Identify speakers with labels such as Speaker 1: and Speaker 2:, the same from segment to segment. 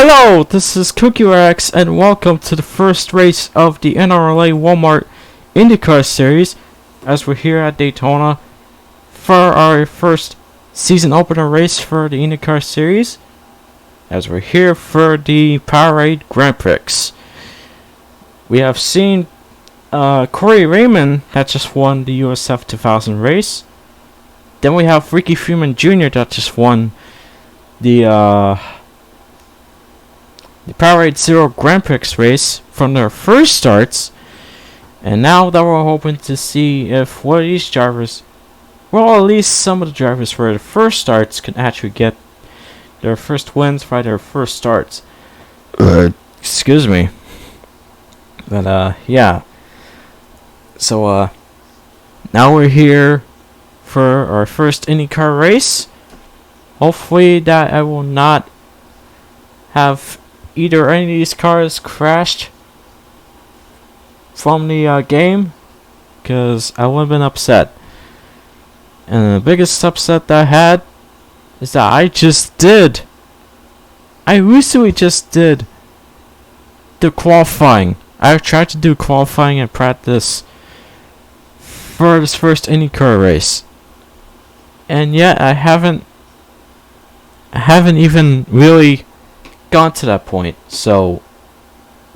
Speaker 1: Hello, this is CookieRx and welcome to the first race of the NRLA Walamrt IndyCar Series as we're here at Daytona for our first season opener race for the IndyCar Series as we're here for the Powerade Grand Prix. We have seen Corey Raymond that just won the USF 2000 race. Then we have Ricky Freeman Jr. that just won the Powerade Zero Grand Prix race from their first starts, and now that we're hoping to see if one of these drivers, well, at least some of the drivers for the first starts can actually get their first wins by their first starts. Excuse me. But yeah. So now we're here for our first IndyCar race. Hopefully that I will not have either any of these cars crashed from the game, because I would have been upset. And the biggest upset that I had is that I recently just did the qualifying. I tried to do qualifying and practice for this first IndyCar race, and yet I haven't even really gone to that point, so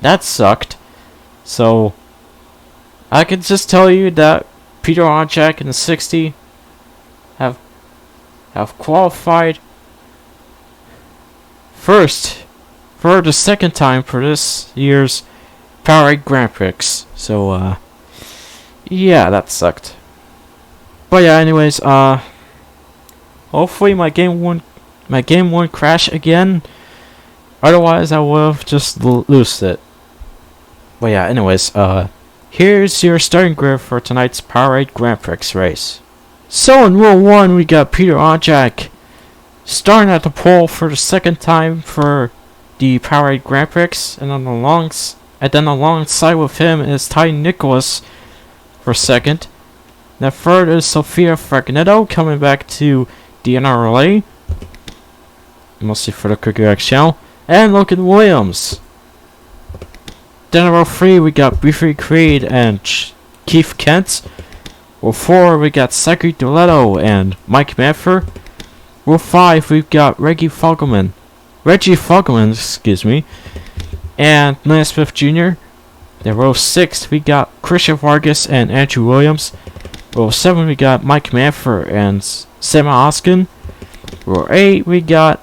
Speaker 1: that sucked. So I can just tell you that Peter Onchak and the 60 have qualified first for the second time for this year's Powerade Grand Prix. So yeah, that sucked. But yeah, anyways, hopefully my game won't crash again. Otherwise, I would have just loosed it. But yeah, anyways, here's your starting grid for tonight's Powerade Grand Prix race. So in row 1, we got Peter Onchak starting at the pole for the second time for the Powerade Grand Prix, and then alongside with him is Ty Nicholas for second. Now third is Sofia Fragonetto coming back to the NRLA, mostly for the CookieRx channel. And Logan Williams. Then in row 3 we got Beefy Creed and Keith Kent. Row 4 we got Zachary Doletto and Mike Manfer. Row 5 we've got Reggie Fogelman, and Lance Smith Jr. Then row 6 we got Christian Vargas and Andrew Williams. Row 7 we got Mike Manfer and Sam Oskin. Row 8 we got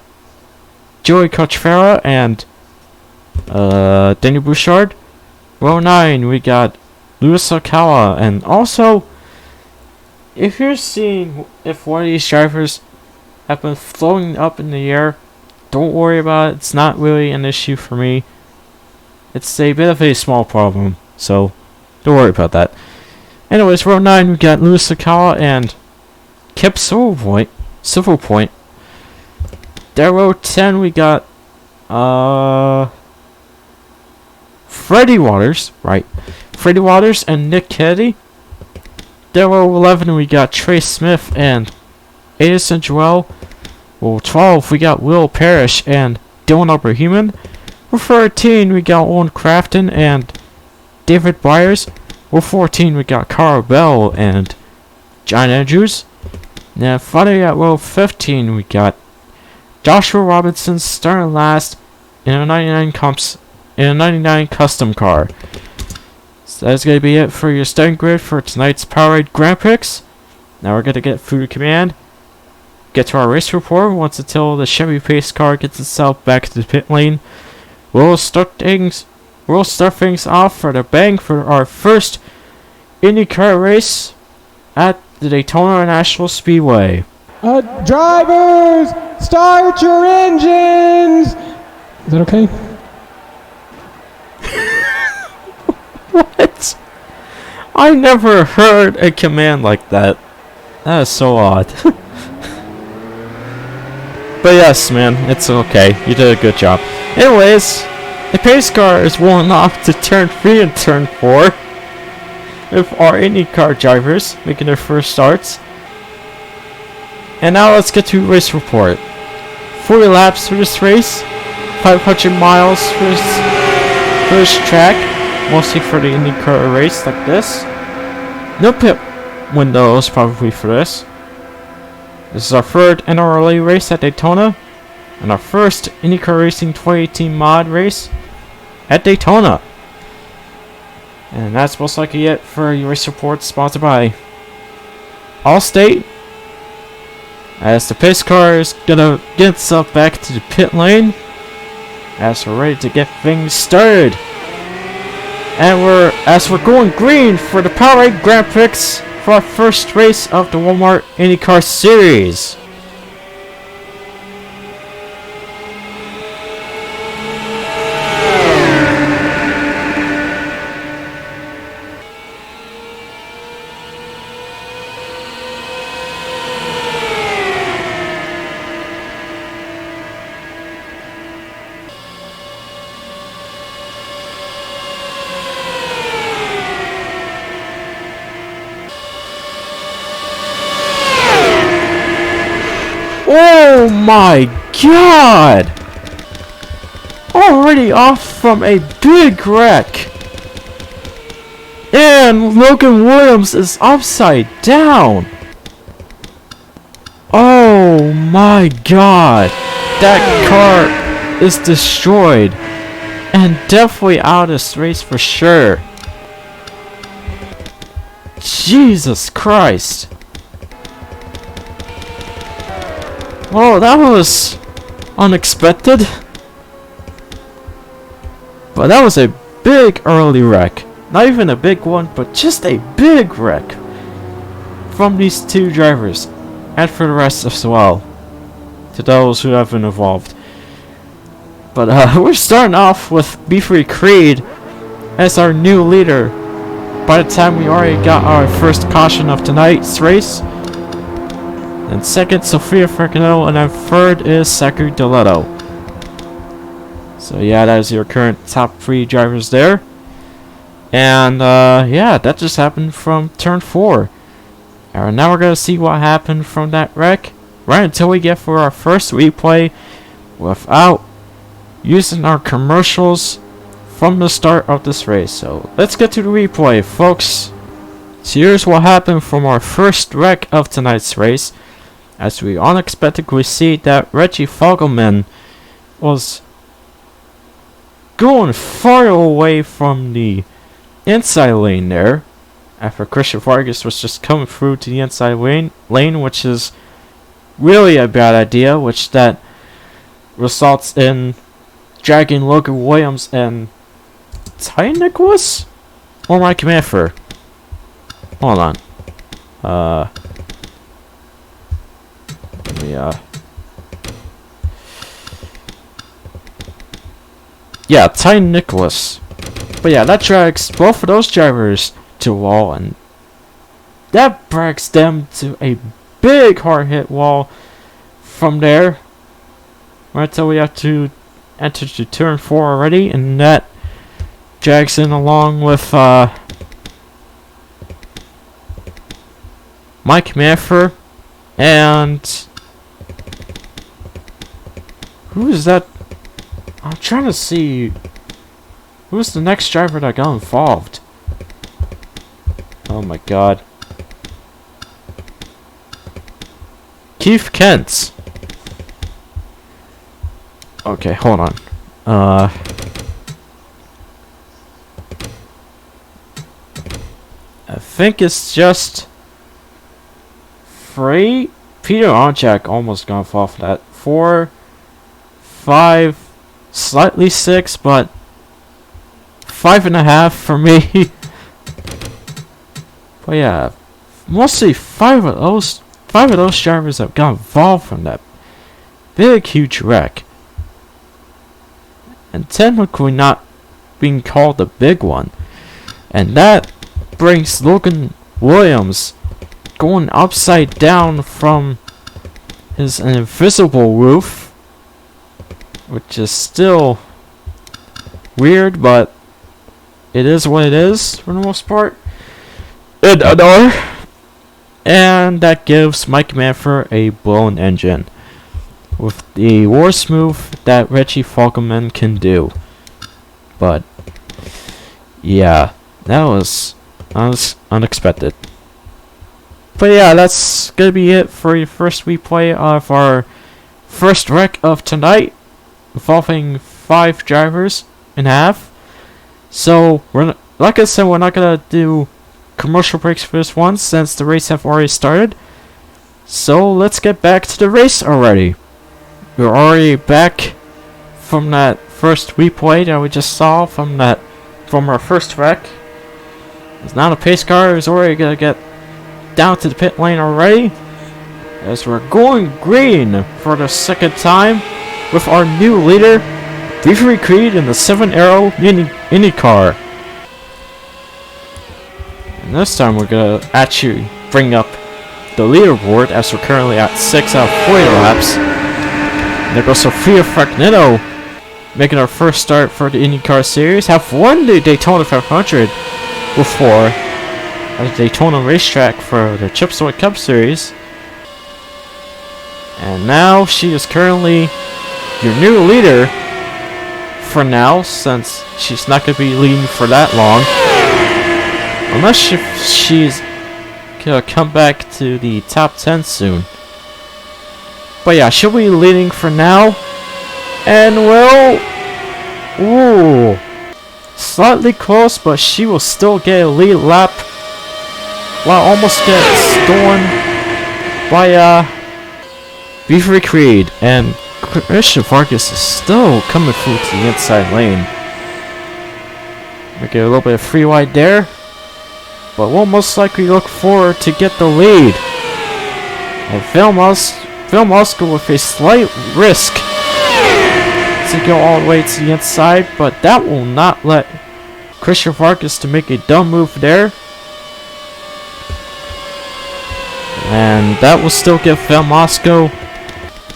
Speaker 1: Joey Cochfera and Daniel Bouchard. Row 9 we got Louis Okawa, and also if you're seeing if one of these drivers have been floating up in the air, don't worry about it. It's not really an issue for me. It's a bit of a small problem, so don't worry about that. Anyways, row 9 we got Louis Okawa and Kip Silverpoint. Then row 10 we got Freddie Waters and Nick Kennedy. Then row 11 we got Trey Smith and Addison Joel. Row 12 we got Will Parrish and Dylan Oberhuman. Row 13 we got Owen Crafton and David Byers. Row 14 we got Carl Bell and John Andrews. Now finally at row 15 we got Joshua Robinson starting last in a 99 custom car. So that's going to be it for your starting grid for tonight's Powerade Grand Prix. Now we're going to get through the command, get to our race report once until the Chevy Pace car gets itself back to the pit lane. We'll start things off for the bang for our first IndyCar race at the Daytona International Speedway.
Speaker 2: Drivers, start your engines! Is that okay?
Speaker 1: What? I never heard a command like that. That is so odd. But yes, man, it's okay. You did a good job. Anyways, the pace car is warming up to turn 3 and turn 4. With our IndyCar drivers making their first starts. And now let's get to race report. 40 laps for this race. 500 miles for this track, mostly for the IndyCar race like this. No pit windows probably for this. This is our third NRLA race at Daytona, and our first IndyCar Racing 2018 mod race at Daytona. And that's most likely it for your race report, sponsored by Allstate. As the pace car is gonna get itself back to the pit lane, as we're ready to get things started. And we're going green for the Powerade Grand Prix for our first race of the Walamrt IndyCar Series. Oh my god! Already off from a big wreck! And Logan Williams is upside down! Oh my god! That car is destroyed! And definitely out of this race for sure! Jesus Christ! Oh, that was unexpected. But that was a big early wreck. Not even a big one, but just a big wreck from these two drivers, and for the rest as well, to those who have been involved. But we're starting off with B3 Creed as our new leader. By the time we already got our first caution of tonight's race. And second, Sofia Fercano, and then third is Saku Deletto. So yeah, that is your current top 3 drivers there. And yeah, that just happened from turn 4. And now we're gonna see what happened from that wreck, right until we get for our first replay, without using our commercials from the start of this race. So let's get to the replay, folks. So here's what happened from our first wreck of tonight's race, as we unexpectedly see that Reggie Fogelman was going far away from the inside lane there, after Christian Vargas was just coming through to the inside lane, which is really a bad idea, which that results in dragging Logan Williams and Ty Nicholas or Mike Manford. Hold on. Yeah, Ty Nicholas. But yeah, that drags both of those drivers to a wall, and that drags them to a big hard hit wall from there. Right until we have to enter to turn 4 already, and that drags in along with Mike Manford and who is that? I'm trying to see who's the next driver that got involved. Oh my god. Keith Kent. Okay, hold on. I think it's just Prix. Peter Onchak almost got off that. 4, 5, slightly 6, but 5.5 for me. But yeah, mostly 5 of those drivers have got involved from that big, huge wreck, and technically not being called the big one, and that brings Logan Williams going upside down from his invisible roof, which is still weird, but it is what it is for the most part. And that gives Mike Manford a blown engine. with the worst move that Reggie Falkman can do. But yeah, that was unexpected. But yeah, that's gonna be it for your first replay of our first wreck of tonight, involving 5 drivers and a half. So like I said, we're not gonna do commercial breaks for this one since the race have already started. So let's get back to the race already. We're already back from that first replay that we just saw from our first wreck. It's now the pace car is already gonna get down to the pit lane already, as we're going green for the second time with our new leader, Beavery Creed, in the 7 NROL IndyCar. And this time we're gonna actually bring up the leaderboard, as we're currently at 6 out of 40 laps. And there goes Sophia Fragnetto, making our first start for the IndyCar Series. Have won the Daytona 500 before at the Daytona racetrack for the Chips Ahoy Cup Series. And now she is currently your new leader for now, since she's not going to be leading for that long. Unless she's going to come back to the top 10 soon. But yeah, she'll be leading for now. And well, ooh, slightly close, but she will still get a lead lap. While almost get stolen by Beavery Creed, and Christian Vargas is still coming through to the inside lane. We get a little bit of free wide there, but we'll most likely look forward to get the lead. And Phil Moscow with a slight risk to go all the way to the inside, but that will not let Christian Vargas to make a dumb move there. And that will still give Phil Moscow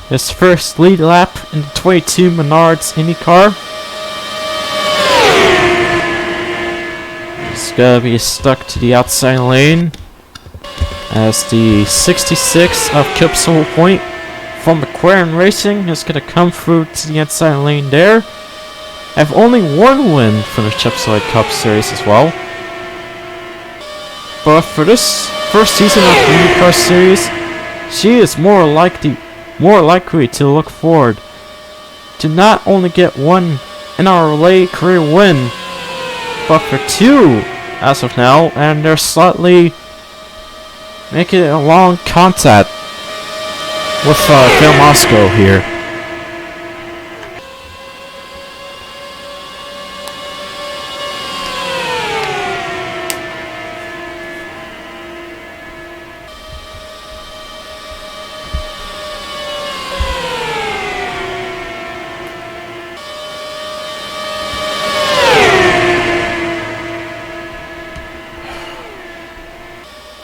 Speaker 1: his first lead lap in the 22 Menards IndyCar. He's gonna be stuck to the outside lane, as the 66 of Kipsel Point from McLaren Racing is gonna come through to the inside lane there. Have only one win for the Chips Ahoy Cup Series as well. But for this first season of the IndyCar Series, she is more likely to look forward to not only get one NRLA career win, but for 2 as of now, and they're slightly making a long contact with Phil Moscow here.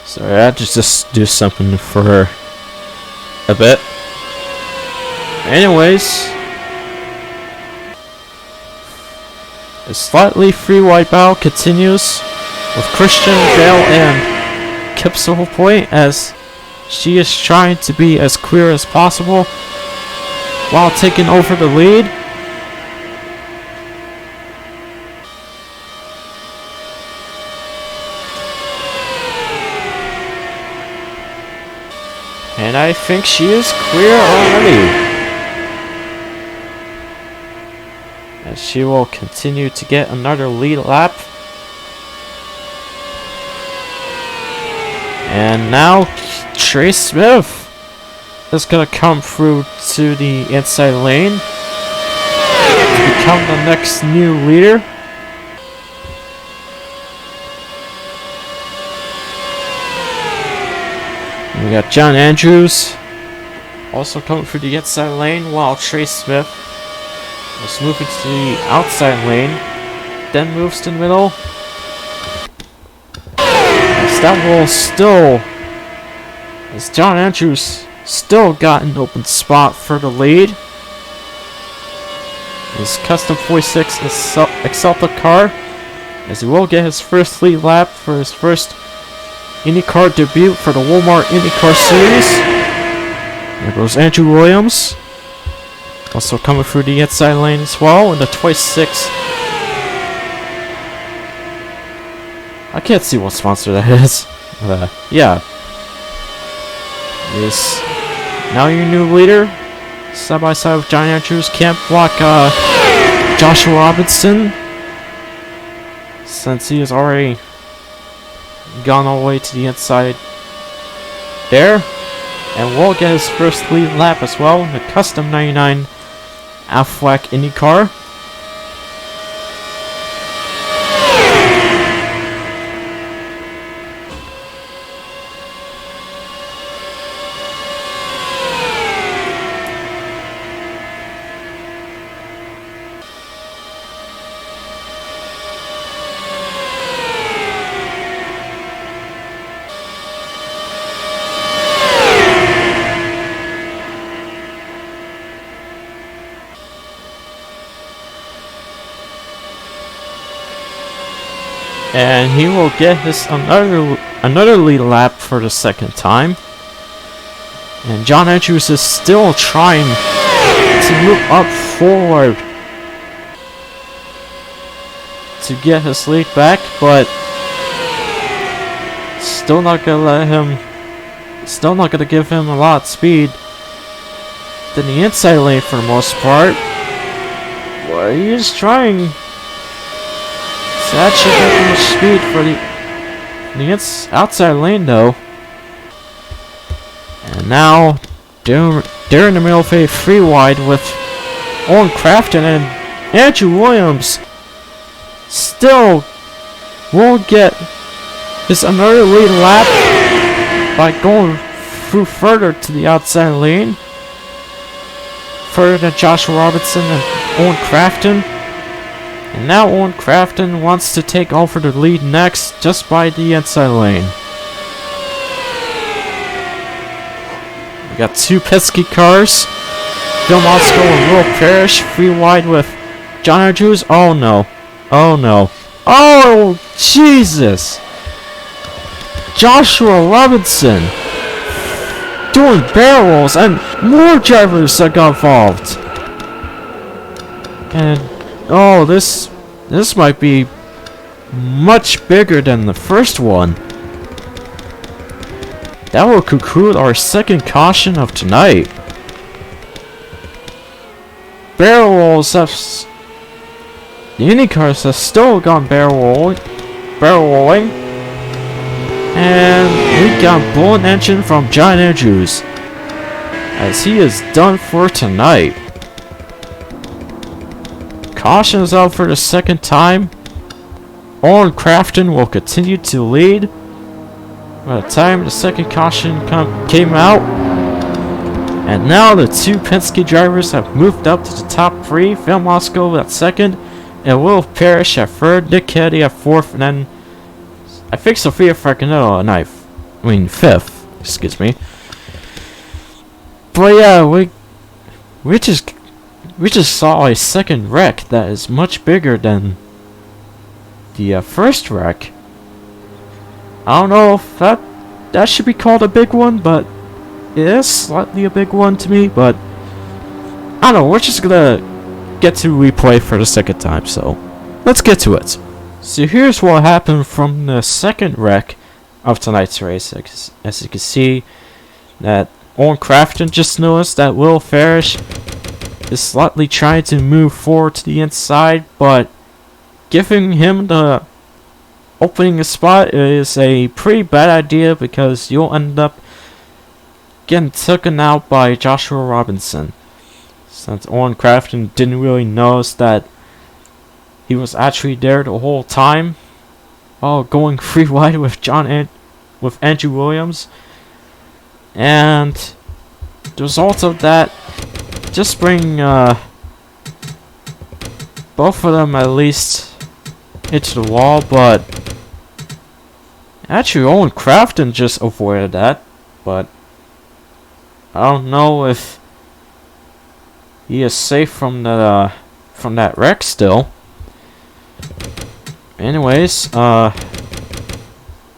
Speaker 1: Sorry, I had to just do something for her a bit. Anyways, a slightly free wide battle continues with Christian Bale and Kipsel Point, as she is trying to be as clear as possible while taking over the lead. And I think she is clear already, as she will continue to get another lead lap. And now Trey Smith is gonna come through to the inside lane to become the next new leader. We got John Andrews also coming through the inside lane, while Trey Smith was moving to the outside lane, then moves to the middle. As that will still, as John Andrews still got an open spot for the lead. His custom 46 Exalta car, as he will get his first lead lap for his first IndyCar debut for the Walamrt IndyCar Series. There goes Andrew Williams. Also coming through the inside lane as well in the 26. I can't see what sponsor that is. Yeah. Is now your new leader. Side by side with Johnny Andrews. Can't block Joshua Robinson, since he has already gone all the way to the inside there. And will get his first lead lap as well in the custom 99 Affleck IndyCar. And he will get his another lead lap for the second time. And John Andrews is still trying to move up forward to get his lead back, but still not gonna give him a lot of speed. Then the inside lane for the most part. Well, he is trying. That should get him speed for the outside lane though. And now they're in the middle of a free wide with Owen Crafton, and Andrew Williams still won't get his another lead lap by going through further to the outside lane, further than Joshua Robinson and Owen Crafton. And now Owen Crafton wants to take over the lead next, just by the inside lane. We got two Penske cars. Phil Moscow and Will Parrish free wide with John Andrews. Oh no. Oh no. Oh Jesus! Joshua Robinson doing barrel rolls, and more drivers that got involved. And oh, this might be much bigger than the first one. That will conclude our second caution of tonight. Barrel rolls have the IndyCars have still gone barrel rolling, and we got bullet engine from John Andrews, as he is done for tonight. Caution is out for the second time. Owen Crafton will continue to lead. By the time the second caution came out, and now the two Penske drivers have moved up to the top three. Phil Moscow at second, and Will Parrish at third, Nick Kennedy at fourth, and then I think Sophia Fracanello at ninth. I mean fifth. Excuse me. But yeah, we just saw a second wreck that is much bigger than the first wreck. I don't know if that should be called a big one, but it is slightly a big one to me. But I don't know. We're just gonna get to replay for the second time, so let's get to it. So here's what happened from the second wreck of tonight's race. As you can see, that Owen Crafton just noticed that Will Parrish is slightly trying to move forward to the inside, but giving him the opening a spot is a pretty bad idea, because you'll end up getting taken out by Joshua Robinson, since Owen Crafton didn't really notice that he was actually there the whole time while going free wide with with Andrew Williams. And the result of that just bring both of them at least into the wall, but actually Owen Crafton just avoided that, but I don't know if he is safe from that wreck still. Anyways,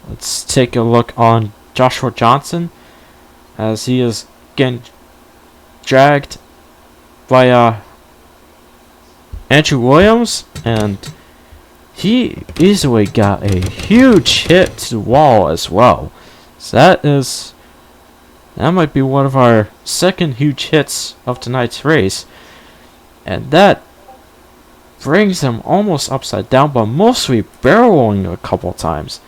Speaker 1: let's take a look on Joshua Johnson, as he is getting dragged by Andrew Williams, and he easily got a huge hit to the wall as well. So that might be one of our second huge hits of tonight's race, and that brings him almost upside down, but mostly barreling a couple times.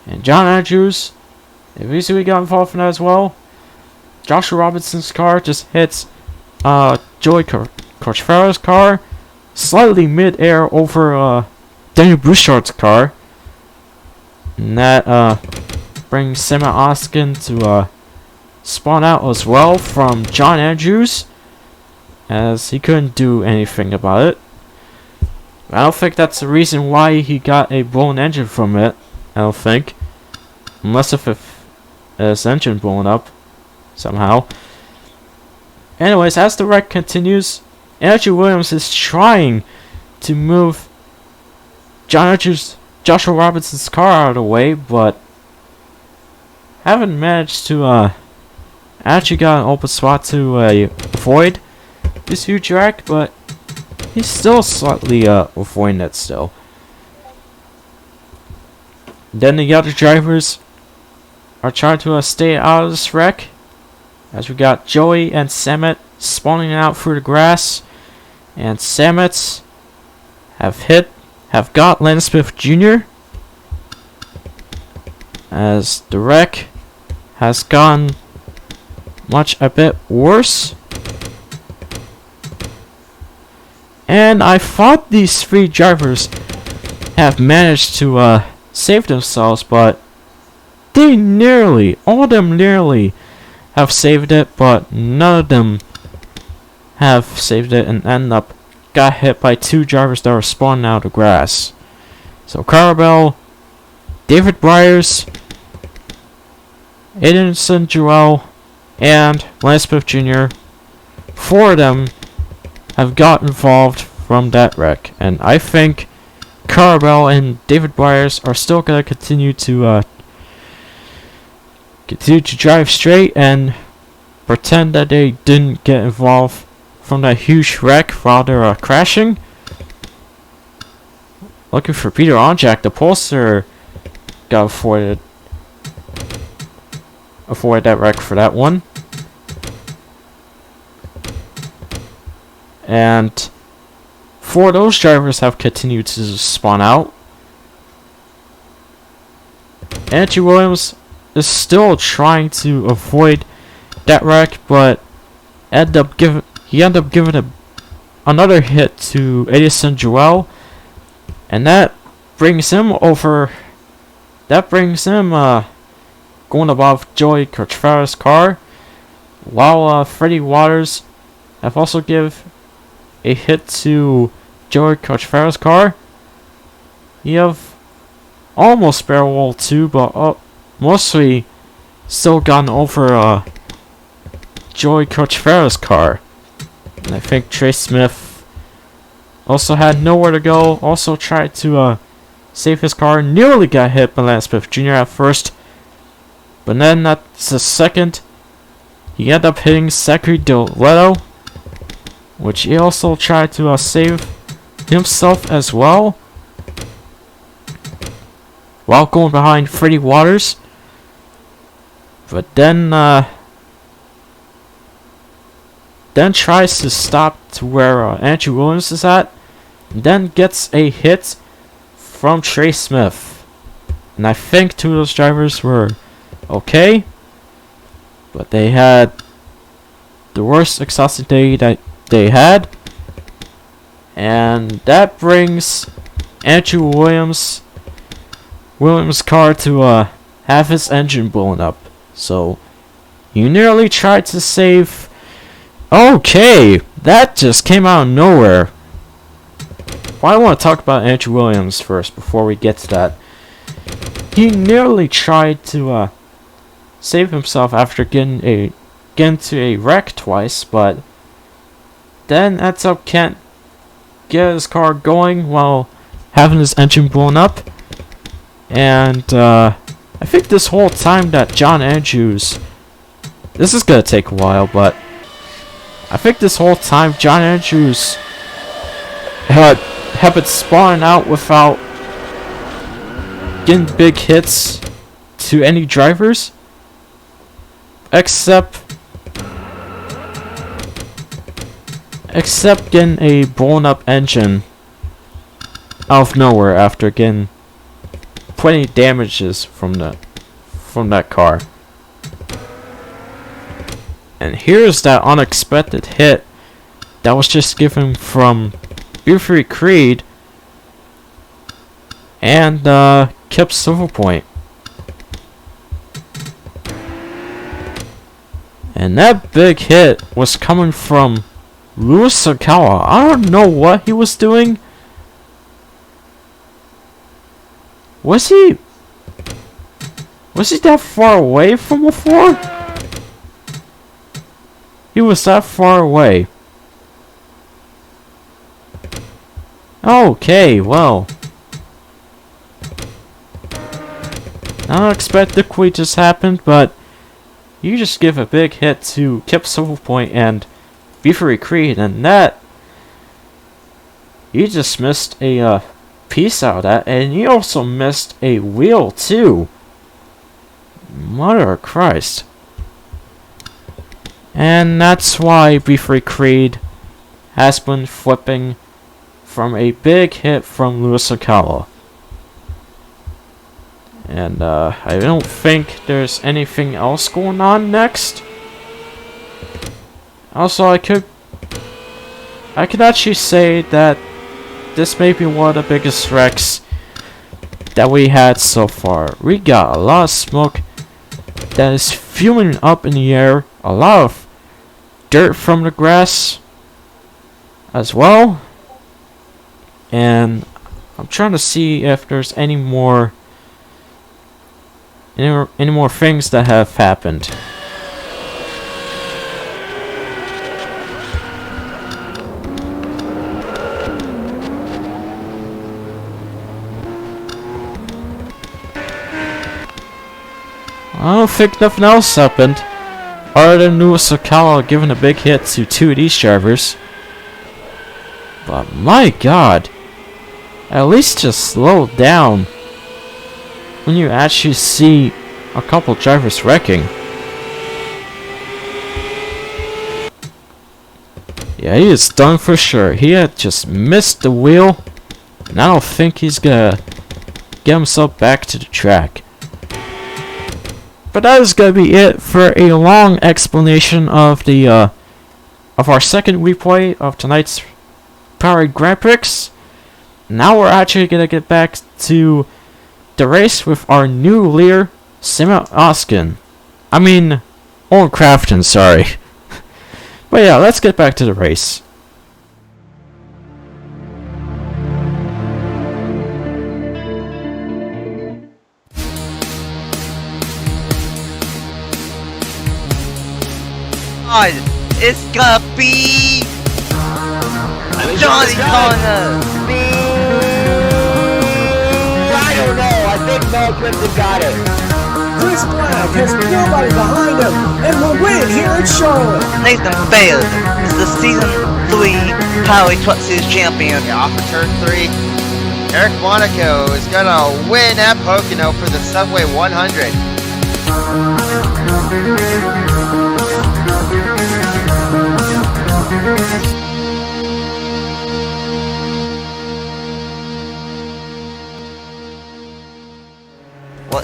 Speaker 1: And John Andrews, they've easily got involved in that as well. Joshua Robinson's car just hits Joey Corchferro's car slightly mid-air over Daniel Bouchard's car. And that brings Sam Oskin to spawn out as well from John Andrews, as he couldn't do anything about it. I don't think that's the reason why he got a blown engine from it. I don't think. Unless if his engine blown up somehow. Anyways, as the wreck continues, Andrew Williams is trying to move Joshua Robinson's car out of the way, but haven't managed to actually got an open spot to avoid this huge wreck, but he's still slightly avoiding it still. Then the other drivers are trying to stay out of this wreck, as we got Joey and Samet spawning out through the grass, and Samet have got Landon Smith Jr. as the wreck has gone a bit worse. And I thought these three drivers have managed to save themselves, but all of them nearly have saved it, but none of them have saved it and got hit by two drivers that were spawning out of grass. So Carabel, David Briers, Aiden Joel, and Lance Smith Jr. Four of them have got involved from that wreck, and I think Carabel and David Briers are still gonna continue to drive straight and pretend that they didn't get involved from that huge wreck while they're crashing. Looking for Peter Onjak, the pollster got avoided that wreck for that one. And four of those drivers have continued to spawn out. Andrew Williams is still trying to avoid that wreck, but ended up giving another hit to Edison Joel, and that brings him going above Joey Corchferro's car, while Freddie Waters have also give a hit to Joey Corchferro's car. He have almost barrel too, but mostly still gotten over Joey Corchferro's car. And I think Trey Smith also had nowhere to go, also tried to save his car, nearly got hit by Lance Smith Jr. at first, but then at the second he ended up hitting Zachary Deletto, which he also tried to save himself as well, while going behind Freddie Waters. But then tries to stop to where Andrew Williams is at, and then gets a hit from Trey Smith. And I think two of those drivers were okay, but they had the worst exhausted day that they had, and that brings Andrew Williams' car to have his engine blown up. So he nearly tried to save. Okay, that just came out of nowhere. Well, I want to talk about Andrew Williams first before we get to that. He nearly tried to save himself after getting to a wreck twice, but then ends up can't get his car going while having his engine blown up. And I think this whole time that John Andrews, this is gonna take a while, but I think this whole time John Andrews had it spawning out without getting big hits to any drivers, except getting a blown up engine out of nowhere after getting plenty damages from that car. And here's that unexpected hit that was just given from Buford Creed and Kip Silverpoint. And that big hit was coming from Louis Sakawa. I don't know what he was doing. Was he that far away from before? He was that far away. Okay, well. Unexpectedly just happened, but you just give a big hit to Kip Silverpoint and Buford Creed, and that you just missed a piece out of that, and you also missed a wheel too. Mother of Christ. And that's why Buford Creed has been flipping from a big hit from Louis Sakawa. And I don't think there's anything else going on next. Also, I could actually say that this may be one of the biggest wrecks that we had so far. We got a lot of smoke that is fuming up in the air, a lot of dirt from the grass as well, and I'm trying to see if there's any more things that have happened. I don't think nothing else happened, other than Louis Sakawa giving a big hit to two of these drivers. But my god, at least just slow down when you actually see a couple drivers wrecking. Yeah, he is done for sure. He had just missed the wheel, and I don't think he's gonna get himself back to the track. But that is gonna be it for a long explanation of the of our second replay of tonight's Powerade Grand Prix. Now we're actually gonna get back to the race with our new leader, Simon Oskin. I mean, Owen Crafton, sorry. But yeah, let's get back to the race.
Speaker 3: It's gonna be Johnny Connor.
Speaker 4: I don't know. I think Mel Gibson got it.
Speaker 5: Chris Black has nobody behind him and will win here at Charlotte.
Speaker 3: Nathan Baird is the Season 3 Powerade Truck Series champion.
Speaker 6: Off of turn 3, Eric Monaco is gonna win at Pocono for the Subway 100.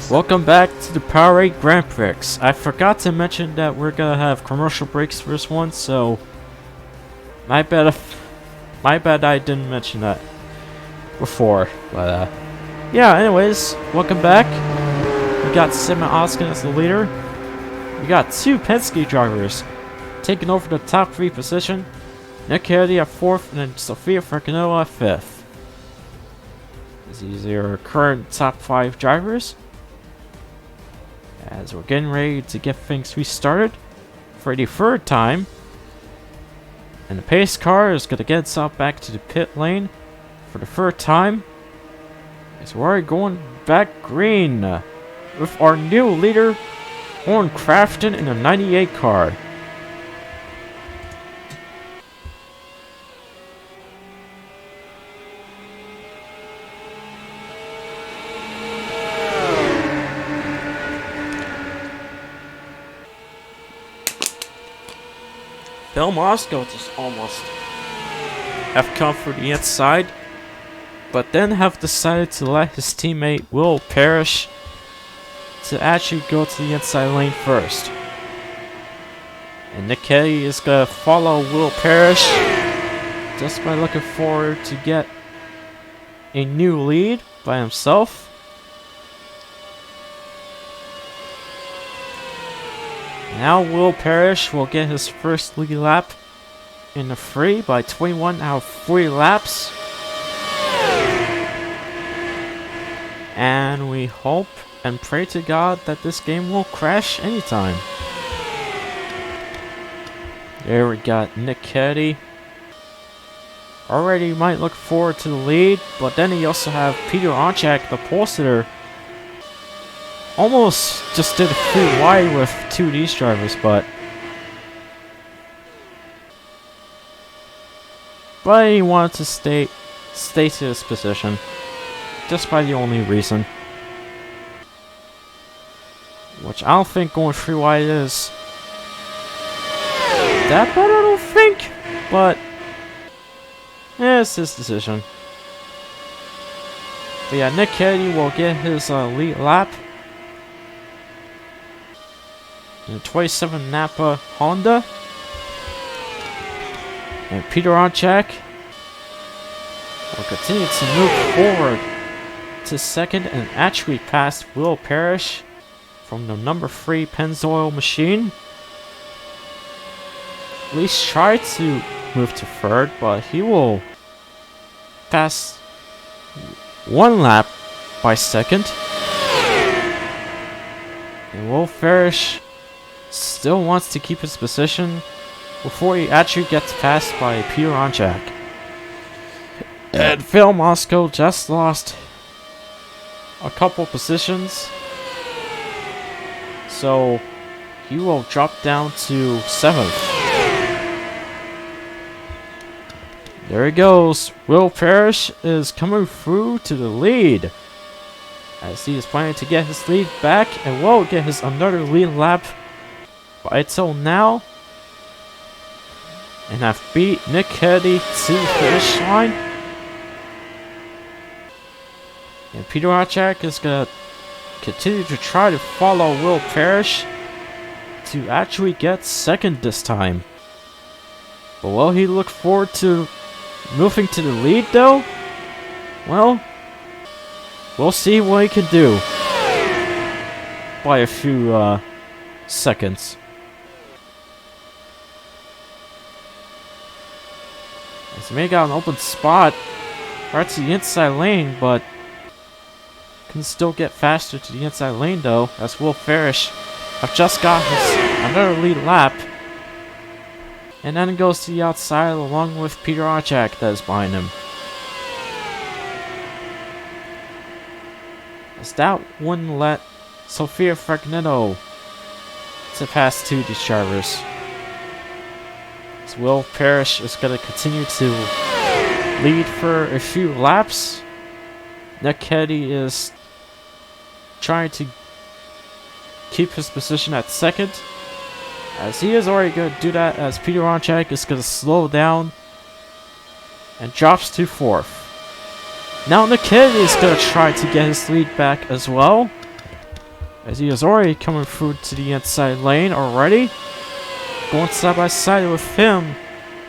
Speaker 1: Welcome back to the Powerade Grand Prix. I forgot to mention that we're gonna have commercial breaks for this one, so my bad I didn't mention that before. But yeah, anyways, welcome back. We got Simon Oskin as the leader. We got two Penske drivers taking over the top 3 position. Nick Kennedy at 4th and then Sophia Francanello at 5th. These are our current top 5 drivers. As we're getting ready to get things restarted for the 3rd time. And the pace car is going to get itself back to the pit lane for the 3rd time. As we're going back green with our new leader, Owen Crafton, in the 98 car. Bill Moscow just almost have come for the inside, but then have decided to let his teammate Will Parrish to actually go to the inside lane first. And Nick Kennedy is gonna follow Will Parrish just by looking forward to get a new lead by himself. Now Will Parrish will get his first lead lap in the free by 21 out of 40 laps. And we hope and pray to God that this game will crash anytime. There we got Nick Kennedy. Already might look forward to the lead, but then you also have Peter Onchak, the pole sitter. Almost just did a free wide with two of these drivers, but he wanted to stay to his position, just by the only reason. Which I don't think going free wide is that bad, I don't think, but it's his decision. But yeah, Nick Kennedy will get his lead lap in a 27 Napa Honda. And Peter Onchak will continue to move forward to second and actually pass Will Parrish from the number 3 Pennzoil machine. At least try to move to third, but he will pass one lap by second. And Will Parrish still wants to keep his position before he actually gets passed by Peter Onchak. And Phil Moscow just lost a couple positions, so he will drop down to 7th. There he goes. Will Parrish is coming through to the lead, as he is planning to get his lead back and will get his another lead lap by till now, and have beat Nick Kennedy to the finish line. And Peter Onchak is gonna continue to try to follow Will Parrish to actually get second this time. But will he look forward to moving to the lead though? Well, we'll see what he can do by a few seconds. As he may got an open spot right to the inside lane, but can still get faster to the inside lane though, as Will Parrish have just got his another lead lap. And then goes to the outside along with Peter Onchak that is behind him. As that wouldn't let Sofia Fragnetto to pass two of these drivers. As Will Parrish is going to continue to lead for a few laps. Nick Kennedy is trying to keep his position at second, as he is already going to do that, as Peter Onchak is going to slow down and drops to 4th. Now Nick Kennedy is going to try to get his lead back as well, as he is already coming through to the inside lane already, going side by side with him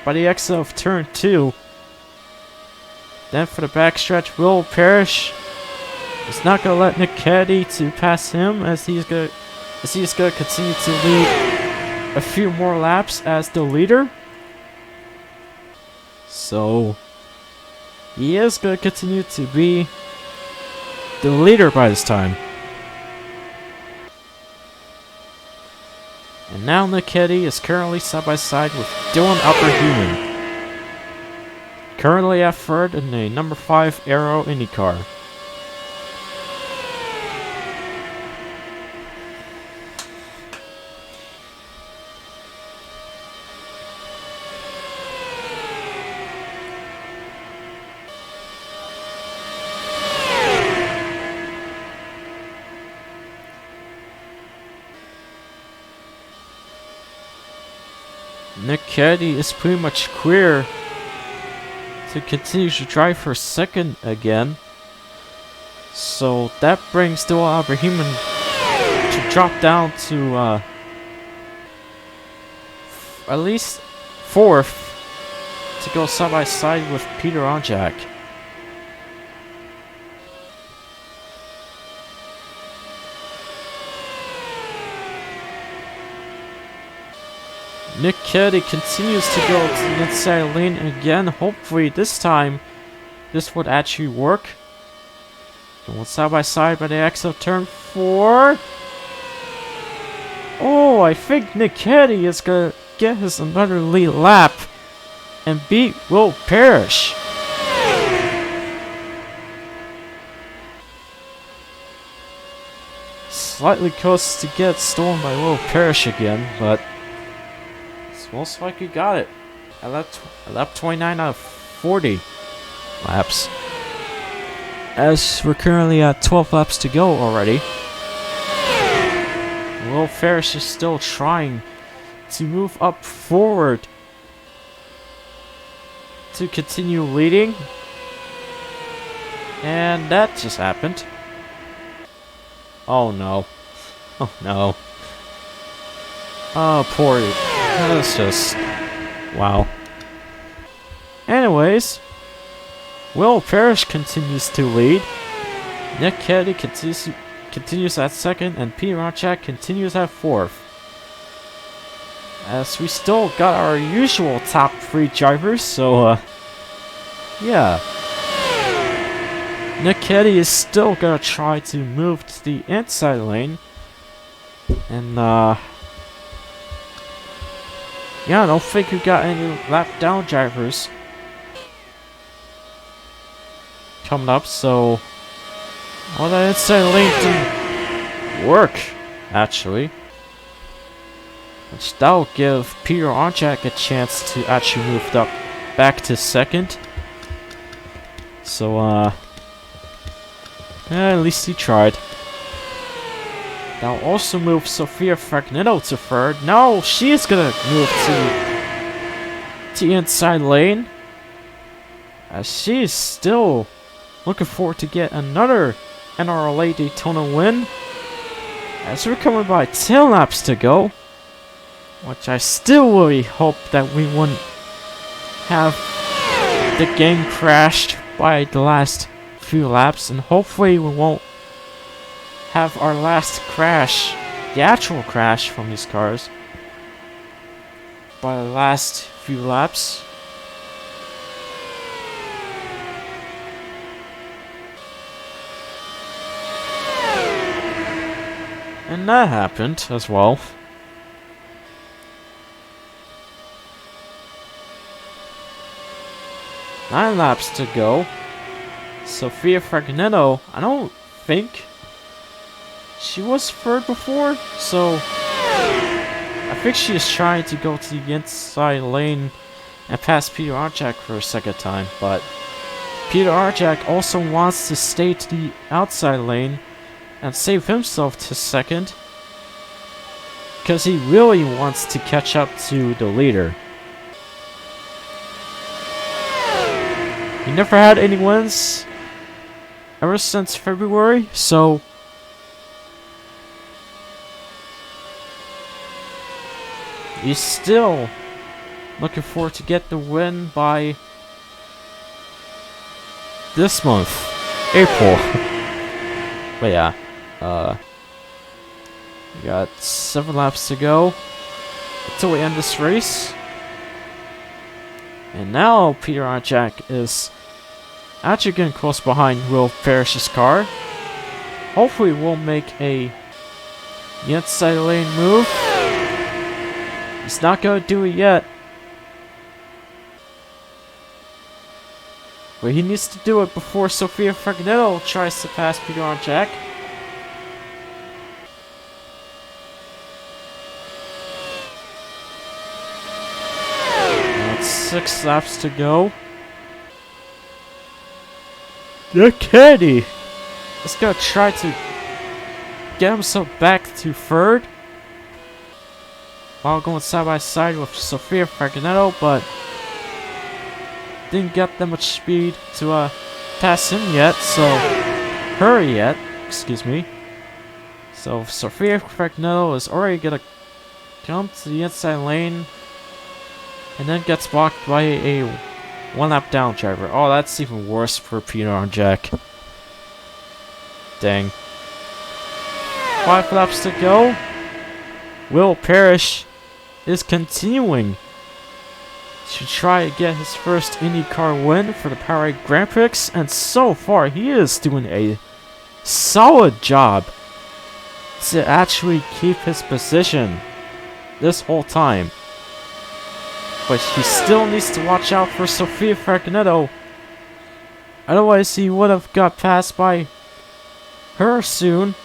Speaker 1: by the exit of turn 2. Then for the backstretch, Will Parrish is not going to let Nick Kennedy to pass him, as he's going to continue to lead a few more laps as the leader. So he is going to continue to be the leader by this time. And now Nick Kennedy is currently side by side with Dylan Upperhuman, currently at third in the number 5 NROL IndyCar. Nick Kennedy is pretty much clear to continue to drive for second again. So that brings Dylan Alberhuman to drop down to at least fourth to go side by side with Peter Onjak. Nick Kennedy continues to go to the inside lane again. Hopefully this time this would actually work. Going side by side by the exit of turn 4. Oh, I think Nick Kennedy is gonna get his another lead lap and beat Will Parrish. Slightly close to get stolen by Will Parrish again, but it's most likely got it. I lap 29 out of 40 laps. As we're currently at 12 laps to go already. Will Parrish is still trying to move up forward to continue leading. And that just happened. Oh no. Oh no. Oh, poor. That's just. Wow. Anyways, Will Parrish continues to lead. Nick Kennedy continues at second, and Peter Onjak continues at fourth. As we still got our usual top 3 drivers, so yeah. Nick Kennedy is still gonna try to move to the inside lane. And yeah, I don't think we got any lap down drivers coming up, so well, that inside lane didn't work, actually. Which that'll give Peter Onjak a chance to actually move up back to second. So yeah, at least he tried. That'll also move Sofia Fragnetto to third. No, she's gonna move to the inside lane. As she is still looking forward to get another NRLA Daytona win. As we're coming by 10 laps to go. Which I still really hope that we wouldn't have the game crashed by the last few laps. And hopefully we won't have our last crash, the actual crash from these cars, by the last few laps. And that happened as well. Nine laps to go. Sofia Fragnetto, I don't think she was third before, so I think she is trying to go to the inside lane and pass Peter Onjak for a second time, but Peter Onjak also wants to stay to the outside lane and save himself to second because he really wants to catch up to the leader. He never had any wins ever since February, so he's still looking forward to get the win by this month, April. But yeah, we got 7 laps to go until we end this race. And now Peter Onjak is actually getting close behind Will Parrish's car. Hopefully we'll make a inside lane move. He's not going to do it yet. But he needs to do it before Sofia Fragnetto tries to pass Peter Onjak. That's 6 laps to go. Nick Kennedy is going to try to get himself back to third. while going side by side with Sophia Fragonetto, but didn't get that much speed to pass him yet, excuse me. So Sophia Fragonetto is already gonna come to the inside lane and then gets blocked by a one lap down driver. Oh, that's even worse for Peter and Jack. Dang. 5 laps to go. Will Parrish is continuing to try to get his first IndyCar win for the Powerade Grand Prix, and so far he is doing a solid job to actually keep his position this whole time. But he still needs to watch out for Sophia Fragonetto. Otherwise he would have got passed by her soon.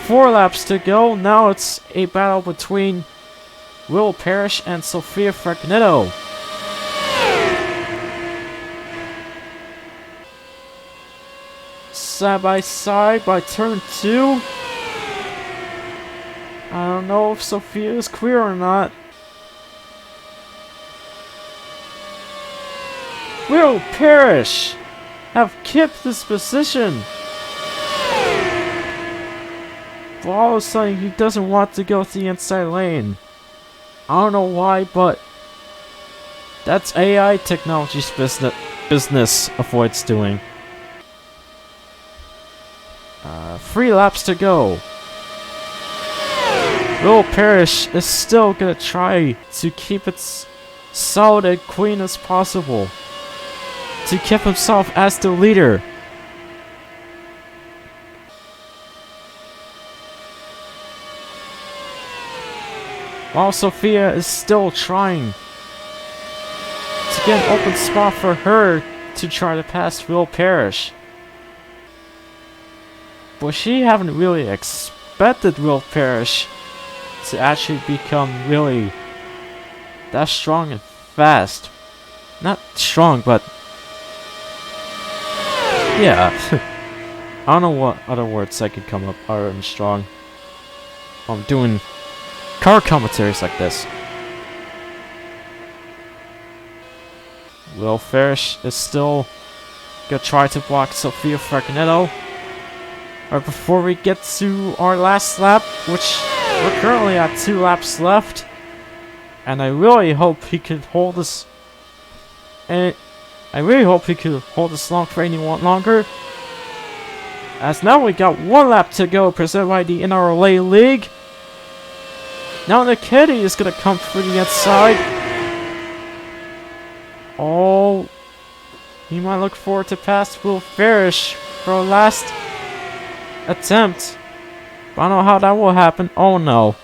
Speaker 1: 4 laps to go. Now it's a battle between Will Parrish and Sophia Fragonetto. Side by side by turn 2. I don't know if Sophia is clear or not. Will Parrish have kept this position. But all of a sudden he doesn't want to go to the inside lane. I don't know why, but that's AI technology's business avoids doing. 3 laps to go. Will Parrish is still gonna try to keep it solid and clean as possible to keep himself as the leader. While Sophia is still trying to get an open spot for her to try to pass Will Parrish. But she haven't really expected Will Parrish to actually become really that strong and fast. Not strong, but yeah. I don't know what other words I could come up other than strong. I'm doing car commentaries like this. Will Parrish is still gonna try to block Sophia Fragonetto. Or before we get to our last lap, which we're currently at 2 laps left, and I really hope he could hold us. And I really hope he could hold us long for any longer. As now we got 1 lap to go, presented by the NRLA League. Now Nikiti is gonna come through the inside. Oh, he might look forward to pass Will Parrish for a last attempt. But I don't know how that will happen. Oh no.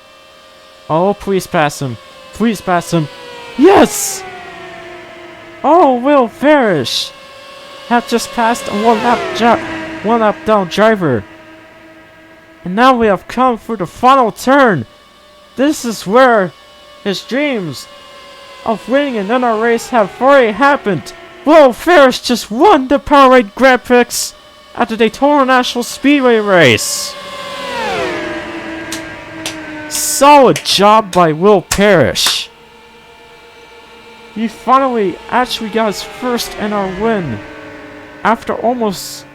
Speaker 1: Oh, please pass him. Please pass him. Yes! Oh, Will Parrish have just passed a one lap down driver. And now we have come for the final turn. This is where his dreams of winning an NRLA race have already happened. Will Parrish just won the Powerade Grand Prix at the Daytona National Speedway race. Solid job by Will Parrish. He finally actually got his first NR win after almost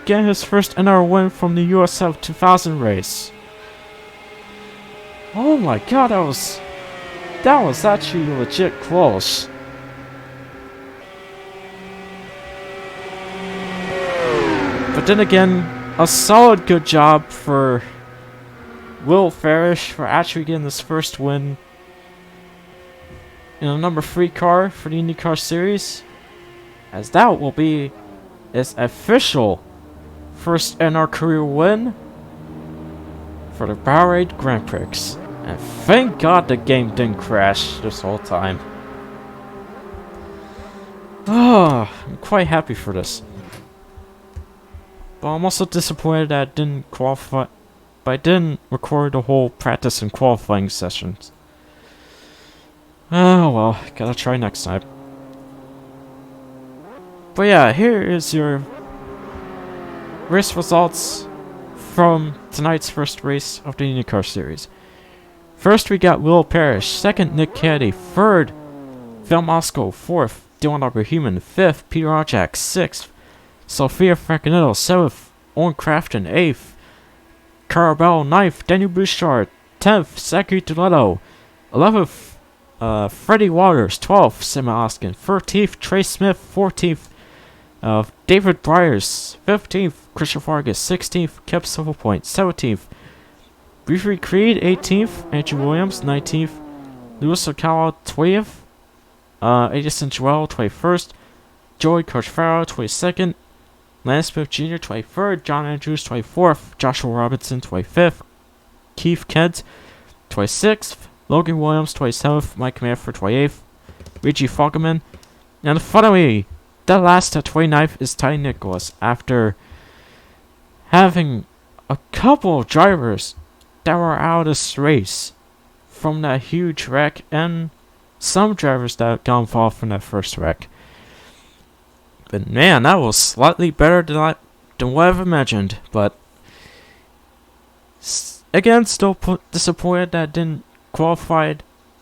Speaker 1: getting his first NR win from the USF 2000 race. Oh my god, that was actually legit close. But then again, a solid good job for Will Parrish for actually getting his first win in a number 3 car for the IndyCar Series, as that will be his official first NR career win for the Powerade Grand Prix. And thank God the game didn't crash this whole time. Oh, I'm quite happy for this. But I'm also disappointed that I didn't qualify, but I didn't record the whole practice and qualifying sessions. Oh well, gotta try next time. But yeah, here is your race results from tonight's first race of the IndyCar Series. First, we got Will Parrish. Second, Nick Kennedy. Third, Phil Moscow. Fourth, Dylan Arberhuman. Fifth, Peter Rajak. Sixth, Sophia Francanetto. Seventh, Owen Crafton. Eighth, Carabel. Ninth, Daniel Bouchard. 10th, Zachary Toledo. 11th, Freddie Waters. 12th, Simon Oskin. 13th, Trey Smith. 14th, David Bryers. 15th, Christian Vargas. 16th, Kip Silverpoint. 17th, Briefly Creed. 18th, Andrew Williams. 19th, Louis Ocala. 20th, Edison Joel. 21st, Joey Coach-Farrell. 22nd, Lance Smith Jr. 23rd, John Andrews. 24th, Joshua Robinson. 25th, Keith Kent. 26th, Logan Williams. 27th, Mike Manford. 28th, Reggie Foggerman. And finally, the last at 29th is Ty Nicholas, after having a couple of drivers that were out of this race from that huge wreck, and some drivers that got involved from that first wreck. But man, that was slightly better than what I've imagined. But again, still disappointed that I didn't qualify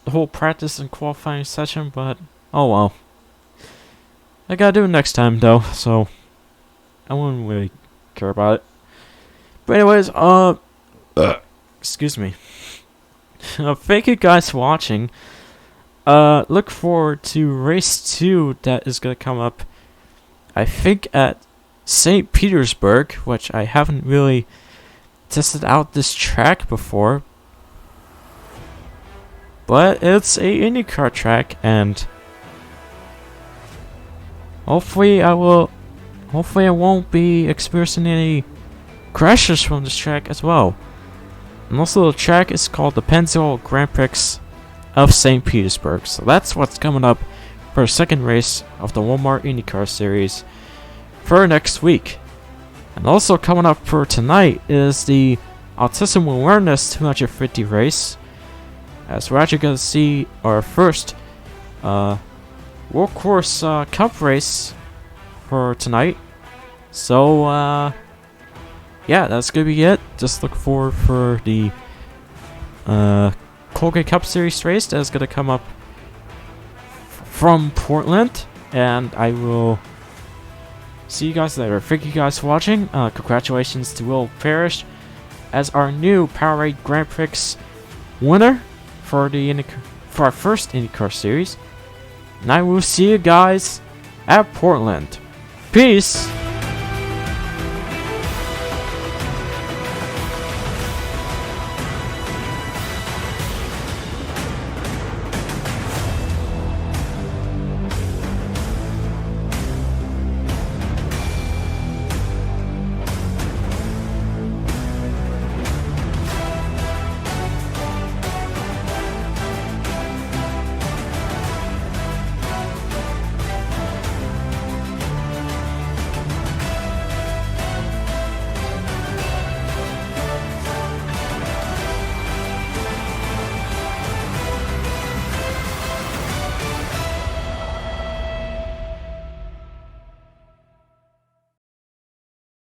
Speaker 1: the whole practice and qualifying session, but oh well. I gotta do it next time though, so I wouldn't really care about it. But anyways, excuse me. Thank you guys for watching. Look forward to race 2 that is gonna come up, I think, at St. Petersburg, which I haven't really tested out this track before. But it's a IndyCar track, and hopefully I won't be experiencing any crashes from this track as well. And also, the track is called the Pennzoil Grand Prix of St. Petersburg. So that's what's coming up for the second race of the Walamrt IndyCar Series for next week. And also coming up for tonight is the Autism Awareness 250 race, as we're actually going to see our first World Course Cup race for tonight. So yeah, that's gonna be it. Just look forward for the Colgate Cup Series race that's gonna come up from Portland, and I will see you guys later. Thank you guys for watching. Congratulations to Will Parrish as our new Powerade Grand Prix winner for our first IndyCar Series. And I will see you guys at Portland. Peace!